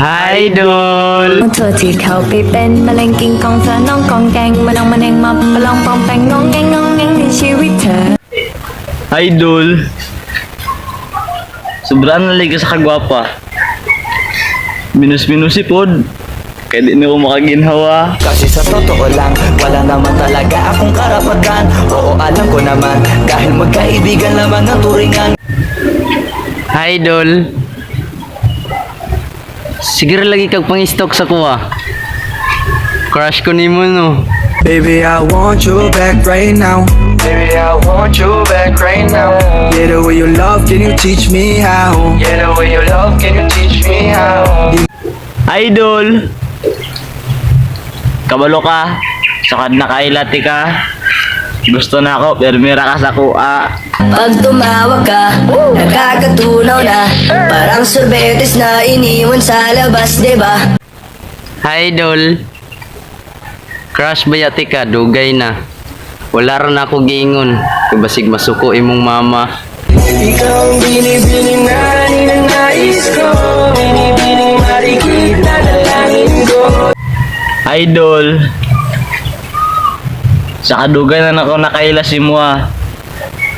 Idol เธอที่เข้าไปเป็นมะเร็งกิงกองเธอน้องกองแกงมาน้องมาเน่งมาประลองปองแปงงองแงงงองแงงในชีวิตเธอ Idol sobrang naliga sa kagwapa. Minus-minus ipod. Kaya di na ko makaginhawa. Kasi sa totoo lang, wala naman talaga akong karapatan. Oo, alam ko naman, dahil magkaibigan lamang ang turingan. Idol siguro lagi kag pang-stalk sa kuha. Crush ko nimo no. Baby, I want you back right now. Baby, I want you back right now. Yeah, the way you love, can you teach me how? Yeah, the way you love, can you teach me how? Idol kabalo ka sakad na kailati ka. Gusto na ako pero mira ka sa kuha. Pag tumawag ka, nakakatunaw na. Parang sorbetes na iniwan sa labas, diba? Idol crush ba yati ka dugay na. Wala rin ako giingon basig masuko imong mama. Ikaw ang binibining na ninanais ko. Binibining marikit na dalangin ko. Idol sa kadugay na ako nakaila si Mua.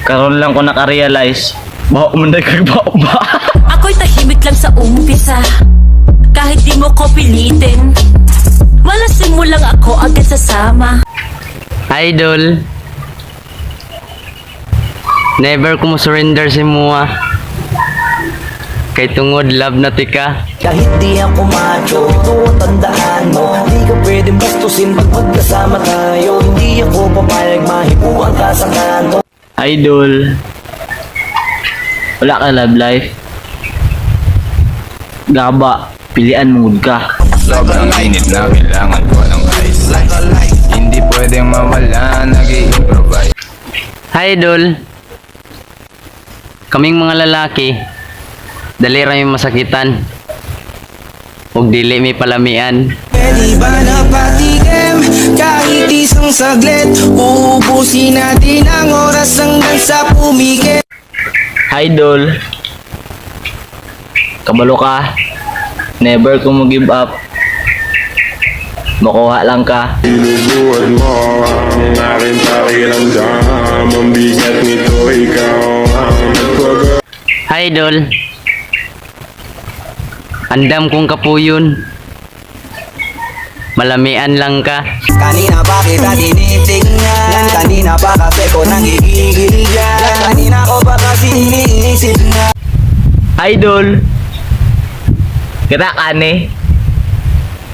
Karon lang ko nakarealize baho mo na kagbaho ba. Ako'y tahimik lang sa umpisa, kahit di mo ko pilitin. Malasing mo lang ako agad sasama. Idol never ko mo surrender si Mua. Kay tungod love na tika. Kahit di ako macho, ito ang tandaan mo. Di ka pwedeng bastusin pag magkasama tayo. Hindi ako papayag mahipuan ka sa kanto. Idol wala ka love life. Gaba pilian mong ka. Sobrang init na kailangan ko ng ice. Hindi pwedeng mawala, nag-i-improvise. Idol kaming mga lalaki dali ra may masakitan ug dili may palamian. Pwede ba na patikim kahit isang saglit? Uubusin natin ang oras hanggang sa pumikit. Idol kabalo ka never ko mo give up. Makuha lang ka. Inubuhat mo ang aking pakiramdam. Ang bigat nito, ikaw ang nagpag- Idol andam kong kapuyon malamian lang ka. Kanina pa kita tinitingnan. Kanina pa kasi ko nanggigiligan. Kanina ko pa kasi iniisip na. Idol kita kani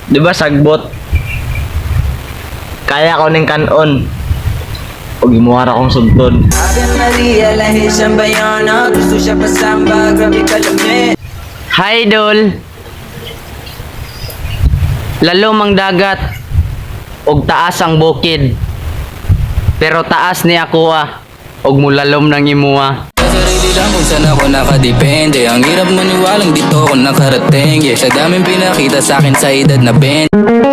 di ba sagbot kaya ko ning kanon ug gimuhara kong sugtod. Ate Maria lahis ang bayana. Gusto siya pasamba, grabe kalami. Idol lalo mang dagat ug taas ang bukid pero taas ni ako ug mulalom nang imuha. Sarili lang kung saan ako nakadepende. Ang hirap maniwalang dito ako nakarating. Yeah, sa daming pinakita sa akin sa edad na 20.